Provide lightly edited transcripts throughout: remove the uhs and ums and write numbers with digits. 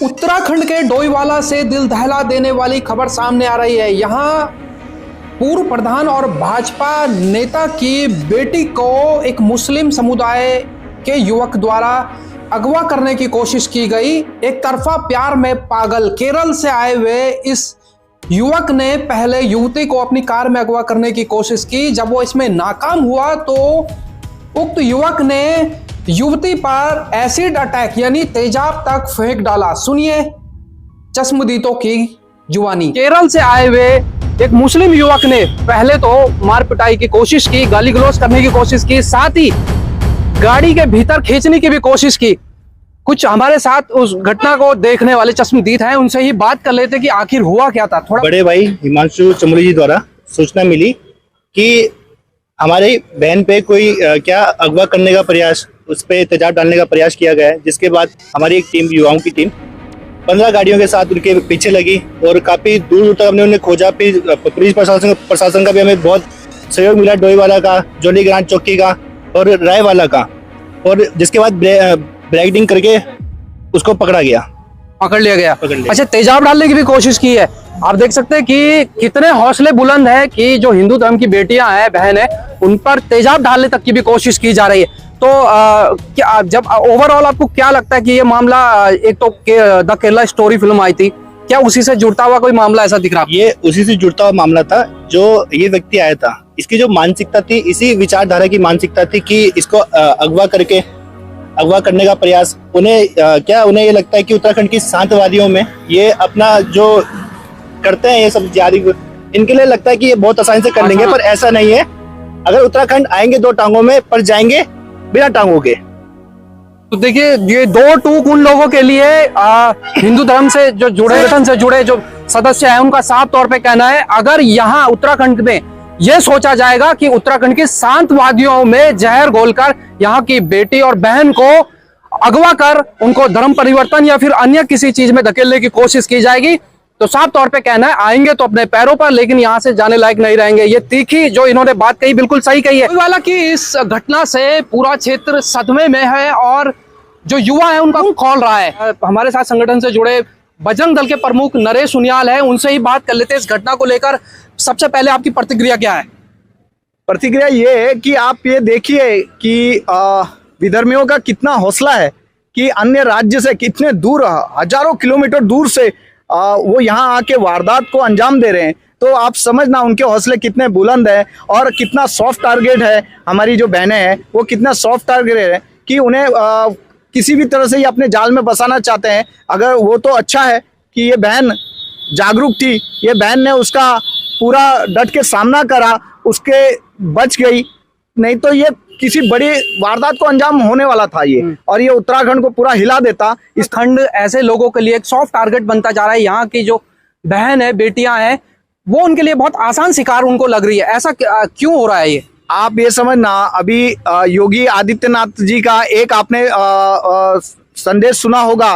उत्तराखंड के डोईवाला से दिल दहला देने वाली खबर सामने आ रही है। यहाँ पूर्व प्रधान और भाजपा नेता की बेटी को एक मुस्लिम समुदाय के युवक द्वारा अगवा करने की कोशिश की गई। एक तरफा प्यार में पागल केरल से आए हुए इस युवक ने पहले युवती को अपनी कार में अगवा करने की कोशिश की। जब वो इसमें नाकाम हुआ तो उक्त युवक ने युवती पर एसिड अटैक यानी तेजाब तक फेंक डाला। सुनिए चश्मदीदों की जुबानी। केरल से आए हुए एक मुस्लिम युवक ने पहले तो मार पिटाई की कोशिश की, गाली गलौज करने की कोशिश की, साथ ही गाड़ी के भीतर खींचने की भी कोशिश की। कुछ हमारे साथ उस घटना को देखने वाले चश्मदीद हैं, उनसे ही बात कर लेते कि आखिर हुआ क्या था। थोड़ा बड़े भाई हिमांशु चमोली जी द्वारा सूचना मिली कि हमारी बहन पे कोई क्या अगवा करने का प्रयास, उस पे तेजाब डालने का प्रयास किया गया है। जिसके बाद हमारी एक टीम, युवाओं की टीम 15 गाड़ियों के साथ उनके पीछे लगी और काफी दूर दूर तक हमने उन्हें खोजा। पुलिस प्रशासन का भी हमें बहुत सहयोग मिला, डोईवाला का, जोलीग्रांट चौकी का और रायवाला का। और जिसके बाद ब्रेकिंग करके उसको पकड़ लिया गया। अच्छा, तेजाब डालने की भी कोशिश की है। आप देख सकते हैं कि कितने हौसले बुलंद है कि जो हिंदू धर्म की बेटियां हैं, बहन है, उन पर तेजाब डालने तक की भी कोशिश की जा रही है। तो क्या जब ओवरऑल आपको क्या लगता है कि ये मामला, एक तो द केरला स्टोरी फिल्म आई थी, क्या उसी से जुड़ता हुआ कोई मामला ऐसा दिख रहा है? ये उसी से जुड़ता हुआ मामला था। जो ये व्यक्ति आया था, इसकी जो मानसिकता थी, इसी विचारधारा की मानसिकता थी कि इसको अगवा करने का प्रयास। उन्हें ये लगता है कि उत्तराखंड की शांतवादियों में ये अपना जो करते हैं ये सब जारी, इनके लिए लगता है कि ये बहुत आसानी से कर लेंगे, पर ऐसा नहीं है। अगर उत्तराखंड आएंगे 2 टांगों में, पर जाएंगे बिना टांगों के। तो देखिए, ये 2 टूक उन लोगों के लिए हिंदू धर्म से जो जुड़े जो सदस्य हैं, उनका साफ तौर पे कहना है, अगर यहाँ उत्तराखंड में ये सोचा जाएगा कि उत्तराखंड के शांतवादियों में जहर घोलकर यहाँ की बेटी और बहन को अगवा कर उनको धर्म परिवर्तन या फिर अन्य किसी चीज में धकेलने की कोशिश की जाएगी, तो साफ तौर पे कहना है आएंगे तो अपने पैरों पर, लेकिन यहाँ से जाने लायक नहीं रहेंगे। ये तीखी जो इन्होंने बात कही, बिल्कुल सही कही है। वाला की इस घटना से पूरा क्षेत्र सदमे में है और जो युवा है उनका खोल रहा है। हमारे साथ संगठन से जुड़े बजरंग दल के प्रमुख नरेश उनियाल है, उनसे ही बात कर लेते हैं इस घटना को लेकर। सबसे पहले आपकी प्रतिक्रिया क्या है? प्रतिक्रिया ये है कि आप ये देखिए कि विधर्मियों का कितना हौसला है कि अन्य राज्य से कितने दूर, हजारों किलोमीटर दूर से वो यहाँ आके वारदात को अंजाम दे रहे हैं। तो आप समझना उनके हौसले कितने बुलंद है और कितना सॉफ्ट टारगेट है। हमारी जो बहनें हैं वो कितना सॉफ्ट टारगेट है कि उन्हें किसी भी तरह से ये अपने जाल में बसाना चाहते हैं। अगर वो तो अच्छा है कि ये बहन जागरूक थी, ये बहन ने उसका पूरा डट के सामना करा, उसके बच गई, नहीं तो ये किसी बड़ी वारदात को अंजाम होने वाला था ये, और ये उत्तराखंड को पूरा हिला देता। इस खंड ऐसे लोगों के लिए एक सॉफ्ट टारगेट बनता जा रहा है। यहाँ की जो बहन है, बेटियां हैं, वो उनके लिए बहुत आसान शिकार उनको लग रही है। ऐसा क्यों हो रहा है ये? आप ये समझना, अभी योगी आदित्यनाथ जी का एक आपने संदेश सुना होगा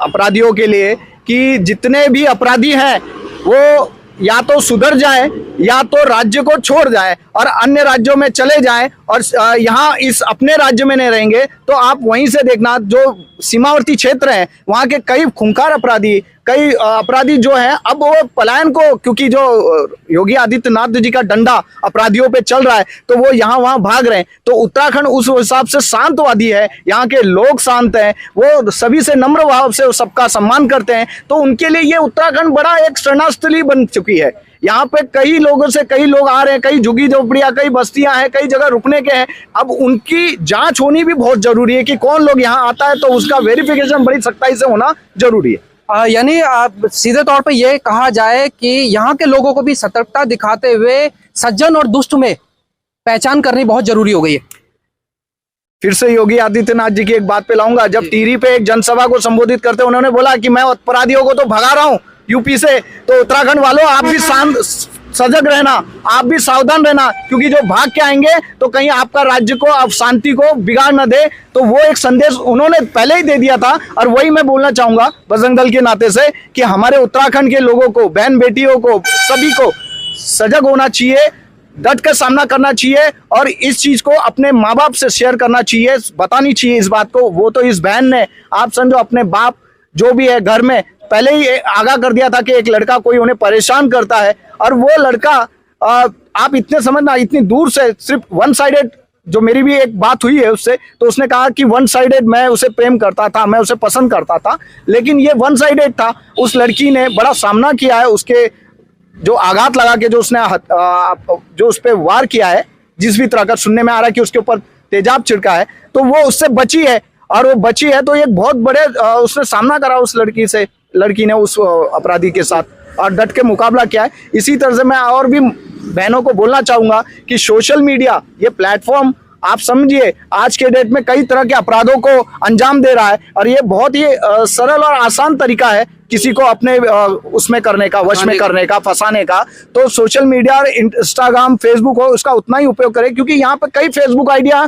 अपराधियों के लिए कि जितने भी अपराधी हैं वो या तो सुधर जाएं या तो राज्य को छोड़ जाएं और अन्य राज्यों में चले जाएं, और यहाँ इस अपने राज्य में नहीं रहेंगे। तो आप वहीं से देखना, जो सीमावर्ती क्षेत्र हैं वहाँ के कई खूंखार अपराधी, कई अपराधी जो हैं, अब वो पलायन को, क्योंकि जो योगी आदित्यनाथ जी का डंडा अपराधियों पे चल रहा है, तो वो यहाँ वहाँ भाग रहे हैं। तो उत्तराखंड उस हिसाब से शांतवादी है, यहाँ के लोग शांत हैं, वो सभी से नम्र भाव से सबका सम्मान करते हैं। तो उनके लिए ये उत्तराखंड बड़ा एक शरणास्थली बन चुकी है। यहाँ पे कई लोगों से कई लोग आ रहे हैं, कई झुग्गी झोपड़ियाँ, कई बस्तियां हैं, कई जगह रुकने के हैं। अब उनकी जांच होनी भी बहुत जरूरी है कि कौन लोग यहाँ आता है, तो उसका वेरिफिकेशन बड़ी सख्ताई से होना जरूरी है। यानी सीधे तौर पे ये कहा जाए कि यहाँ के लोगों को भी सतर्कता दिखाते हुए सज्जन और दुष्ट में पहचान करनी बहुत जरूरी हो गई है। फिर से योगी आदित्यनाथ जी की एक बात पे लाऊंगा। जब टिहरी पे एक जनसभा को संबोधित करते उन्होंने बोला कि मैं अपराधियों को तो भगा रहा हूँ यूपी से, तो उत्तराखंड वालों आप भी सजग रहना, आप भी सावधान रहना, क्योंकि जो भाग के आएंगे तो कहीं आपका राज्य को, आप शांति को बिगाड़ न दे। तो वो एक संदेश उन्होंने पहले ही दे दिया था, और वही मैं बोलना चाहूंगा बजरंग दल के नाते से कि हमारे उत्तराखंड के लोगों को, बहन बेटियों को, सभी को सजग होना चाहिए, डट कर सामना करना चाहिए और इस चीज को अपने माँ बाप से शेयर करना चाहिए, बतानी चाहिए इस बात को। वो तो इस बहन ने, आप समझो, अपने बाप जो भी है घर में पहले ही आगाह कर दिया था कि एक लड़का कोई उन्हें परेशान करता है, और वो लड़का आप इतने समझना, इतनी दूर से सिर्फ वन साइडेड, जो मेरी भी एक बात हुई है उससे, तो उसने कहा कि वन साइडेड मैं उसे प्रेम करता था, मैं उसे पसंद करता था, लेकिन ये वन साइडेड था। उस लड़की ने बड़ा सामना किया है, उसके जो आघात लगा के जो उसने जो उस पर वार किया है, जिस भी तरह का सुनने में आ रहा है कि उसके ऊपर तेजाब छिड़का है, तो वो उससे बची है, और वो बची है तो एक बहुत बड़े उसने सामना करा उस लड़की से, लड़की ने उस अपराधी के साथ, और डट के मुकाबला किया है। इसी तरह से मैं और भी बहनों को बोलना चाहूंगा कि सोशल मीडिया ये प्लेटफॉर्म आप समझिए आज के डेट में कई तरह के अपराधों को अंजाम दे रहा है, और ये बहुत ही सरल और आसान तरीका है किसी को अपने उसमें करने का, वश में करने का, फंसाने का। तो सोशल मीडिया और इंस्टाग्राम, फेसबुक हो, उसका उतना ही उपयोग करें, क्योंकि यहाँ पर कई फेसबुक आइडिया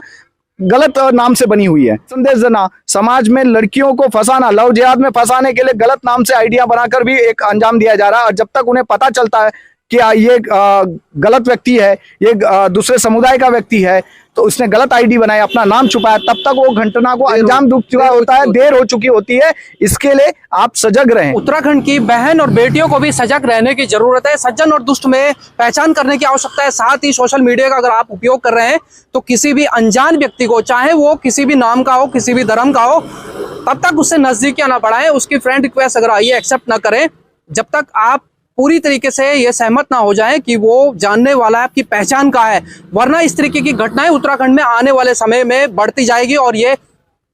गलत नाम से बनी हुई है। संदेश देना, समाज में लड़कियों को फंसाना, लव जिहाद में फंसाने के लिए गलत नाम से आइडिया बनाकर भी एक अंजाम दिया जा रहा है, और जब तक उन्हें पता चलता है कि ये गलत व्यक्ति है, ये दूसरे समुदाय का व्यक्ति है, तो उसने गलत आईडी बनाया, अपना नाम छुपाया, तब तक वो घटना को अंजाम दे चुका होता है, देर हो चुकी होती है। इसके लिए आप सजग रहें। उत्तराखंड की बहन और बेटियों को भी सजग रहने की जरूरत है। सज्जन और दुष्ट में पहचान करने की आवश्यकता है। साथ ही सोशल मीडिया का अगर आप उपयोग कर रहे हैं तो किसी भी अनजान व्यक्ति को, चाहे वो किसी भी नाम का हो, किसी भी धर्म का हो, तब तक उससे नजदीकियां ना बढ़ाएं। उसकी फ्रेंड रिक्वेस्ट अगर आई है एक्सेप्ट ना करें, जब तक आप पूरी तरीके से ये सहमत ना हो जाएं कि वो जानने वाला है आपकी पहचान का है, वरना इस तरीके की घटनाएं उत्तराखंड में आने वाले समय में बढ़ती जाएगी और ये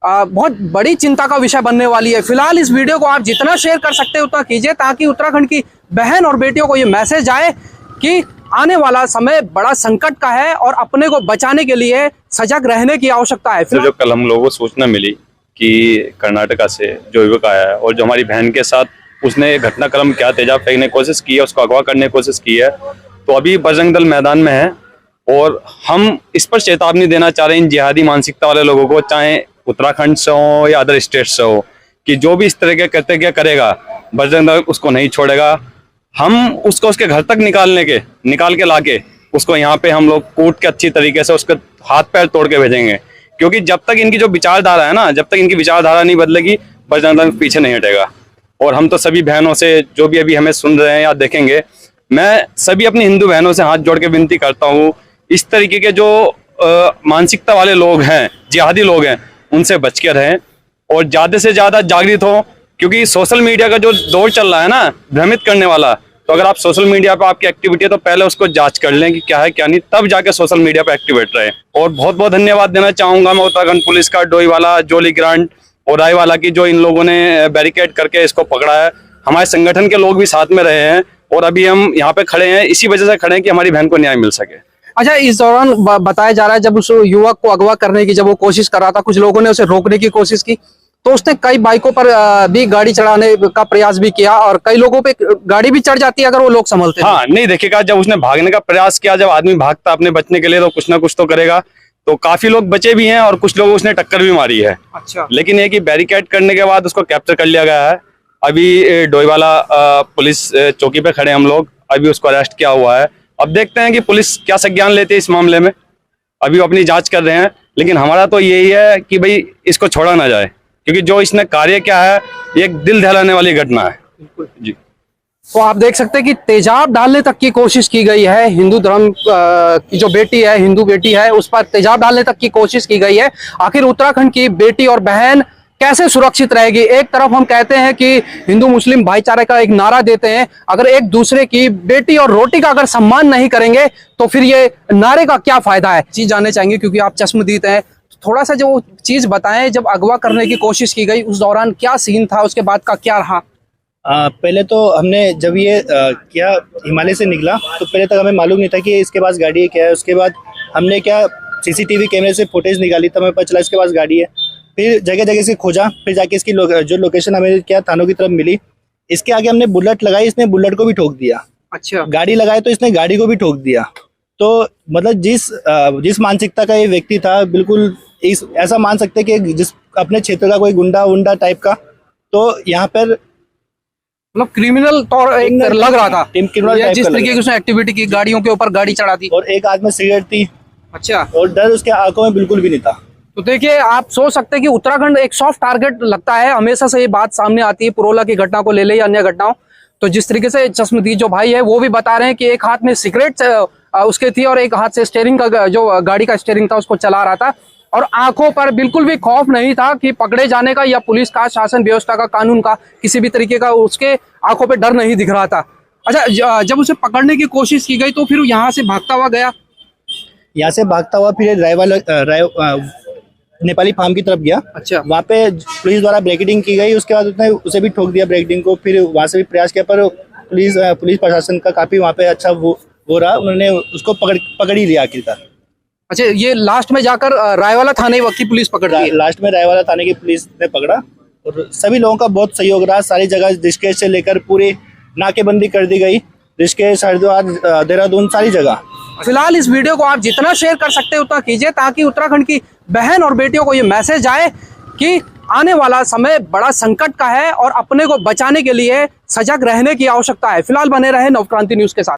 बहुत बड़ी चिंता का विषय बनने वाली है। फिलहाल इस वीडियो को आप जितना शेयर कर सकते हैं उतना कीजिए, ताकि उत्तराखंड की बहन और बेटियों को ये मैसेज आए कि आने वाला समय बड़ा संकट का है और अपने को बचाने के लिए सजग रहने की आवश्यकता है। जो कल हम लोगों को सूचना मिली कि कर्नाटका से जो युवक आया है और जो हमारी बहन के साथ उसने घटनाक्रम क्या तेजाब फेंकने की कोशिश की है, उसको अगवा करने की कोशिश की है, तो अभी बजरंग दल मैदान में है और हम इस पर चेतावनी देना चाह रहे हैं इन जिहादी मानसिकता वाले लोगों को, चाहे उत्तराखंड से हो या अदर स्टेट से हो, कि जो भी इस तरह के कृत्य करेगा बजरंग दल उसको नहीं छोड़ेगा। हम उसको उसके घर तक निकाल के लाके उसको यहाँ पे हम लोग कूट के अच्छी तरीके से उसके हाथ पैर तोड़ के भेजेंगे, क्योंकि जब तक इनकी जो विचारधारा है ना, जब तक इनकी विचारधारा नहीं बदलेगी बजरंग दल पीछे नहीं हटेगा। और हम तो सभी बहनों से, जो भी अभी हमें सुन रहे हैं या देखेंगे, मैं सभी अपनी हिंदू बहनों से हाथ जोड़ के विनती करता हूँ, इस तरीके के जो मानसिकता वाले लोग हैं, जिहादी लोग हैं, उनसे बच के रहें और ज़्यादा से ज़्यादा जागृत हो, क्योंकि सोशल मीडिया का जो दौर चल रहा है ना भ्रमित करने वाला, तो अगर आप सोशल मीडिया पर आपकी एक्टिविटी है तो पहले उसको जांच कर लें कि क्या है क्या नहीं, तब जाके सोशल मीडिया पर एक्टिवेट रहे। और बहुत बहुत धन्यवाद देना चाहूँगा मैं उत्तराखंड पुलिस का, डोईवाला, जोली ग्रांट और रायवाला की, जो इन लोगों ने बैरिकेड करके इसको पकड़ा है। हमारे संगठन के लोग भी साथ में रहे हैं और अभी हम यहाँ पे खड़े हैं, इसी वजह से खड़े हैं कि हमारी बहन को न्याय मिल सके। अच्छा, इस दौरान बताया जा रहा है जब उस युवक को अगवा करने की जब वो कोशिश कर रहा था, कुछ लोगों ने उसे रोकने की कोशिश की, तो उसने कई बाइकों पर भी गाड़ी चढ़ाने का प्रयास भी किया और कई लोगों पे गाड़ी भी चढ़ जाती है अगर वो लोग संभलते। हाँ, नहीं देखिएगा, जब उसने भागने का प्रयास किया, जब आदमी भागता अपने बचने के लिए तो कुछ ना कुछ तो करेगा, तो काफी लोग बचे भी हैं और कुछ लोगों उसने टक्कर भी मारी है। अच्छा। लेकिन ये कि बैरिकेड करने के बाद उसको कैप्चर कर लिया गया है। अभी डोईवाला पुलिस चौकी पे खड़े हम लोग, अभी उसको अरेस्ट किया हुआ है। अब देखते हैं कि पुलिस क्या संज्ञान लेती है इस मामले में, अभी वो अपनी जांच कर रहे हैं। लेकिन हमारा तो यही है कि भाई इसको छोड़ा ना जाए, क्योंकि जो इसने कार्य किया है ये एक दिल दहलाने वाली घटना है जी। तो आप देख सकते हैं कि तेजाब डालने तक की कोशिश की गई है। हिंदू धर्म की जो बेटी है, हिंदू बेटी है, उस पर तेजाब डालने तक की कोशिश की गई है। आखिर उत्तराखंड की बेटी और बहन कैसे सुरक्षित रहेगी? एक तरफ हम कहते हैं कि हिंदू मुस्लिम भाईचारे का एक नारा देते हैं, अगर एक दूसरे की बेटी और रोटी का अगर सम्मान नहीं करेंगे तो फिर ये नारे का क्या फायदा है? चीज जानने चाहेंगे क्योंकि आप चश्मदीद हैं, थोड़ा सा जो चीज बताएं, जब अगवा करने की कोशिश की गई उस दौरान क्या सीन था, उसके बाद का क्या रहा? पहले तो हमने जब ये क्या हिमालय से निकला तो पहले तक हमें मालूम नहीं था कि इसके पास गाड़ी है क्या है। उसके बाद हमने क्या सीसीटीवी कैमरे से फुटेज निकाली, तब हमें पता चला इसके पास गाड़ी है। फिर जगह जगह से खोजा, फिर जाके इसकी जो लोकेशन हमें क्या थानों की तरफ मिली, इसके आगे हमने बुलेट लगाई, इसने बुलेट को भी ठोक दिया। अच्छा। गाड़ी लगाई तो इसने गाड़ी को भी ठोक दिया। तो मतलब जिस मानसिकता का ये व्यक्ति था, बिल्कुल ऐसा मान सकते कि जिस अपने क्षेत्र का कोई गुंडा उंडा टाइप का, तो यहाँ पर मतलब क्रिमिनल तौर एक लग रहा था, क्रिमिनल जिस तरीके की उसने एक्टिविटी की, गाड़ियों के ऊपर गाड़ी चढ़ा दी। और एक हाथ में सिगरेट थी। अच्छा। और डर उसके आंखों में बिल्कुल भी नहीं था। तो देखिए, आप सोच सकते हैं कि उत्तराखंड एक सॉफ्ट टारगेट लगता है, हमेशा से ये बात सामने आती है, पुरोला की घटना को ले ले या अन्य घटनाओं। तो जिस तरीके से चश्मदीद जो भाई है वो भी बता रहे हैं कि एक हाथ में सिगरेट उसके थी और एक हाथ से स्टीयरिंग का जो गाड़ी का स्टीयरिंग था उसको चला रहा था, और आंखों पर बिल्कुल भी खौफ नहीं था कि पकड़े जाने का या पुलिस का, शासन व्यवस्था का, कानून का, किसी भी तरीके का उसके आंखों पे डर नहीं दिख रहा था। अच्छा, जब उसे पकड़ने की कोशिश की गई तो फिर यहाँ से भागता हुआ गया? यहाँ से भागता हुआ फिर नेपाली फार्म की तरफ गया। अच्छा। वहाँ पे पुलिस द्वारा ब्रेकिंग की गई, उसके बाद उसने उसे भी ठोक दिया ब्रेकिंग को। फिर वहाँ से भी प्रयास किया, पर पुलिस प्रशासन का काफी वहाँ पे अच्छा वो रहा, उन्होंने उसको पकड़ ही लिया आखिरकार। अच्छा, ये लास्ट में जाकर रायवाला थाने की पुलिस पकड़ ली? लास्ट में रायवाला थाने की पुलिस ने पकड़ा, और सभी लोगों का बहुत सहयोग रहा। सारी जगह ऋषिकेश से लेकर पूरी नाकेबंदी कर दी गई, ऋषिकेश, हरिद्वार, देहरादून, सारी जगह। फिलहाल इस वीडियो को आप जितना शेयर कर सकते हैं उतना कीजिए, ताकि उत्तराखंड की बहन और बेटियों को ये मैसेज आए कि आने वाला समय बड़ा संकट का है और अपने को बचाने के लिए सजग रहने की आवश्यकता है। फिलहाल बने रहे नवक्रांति न्यूज के साथ।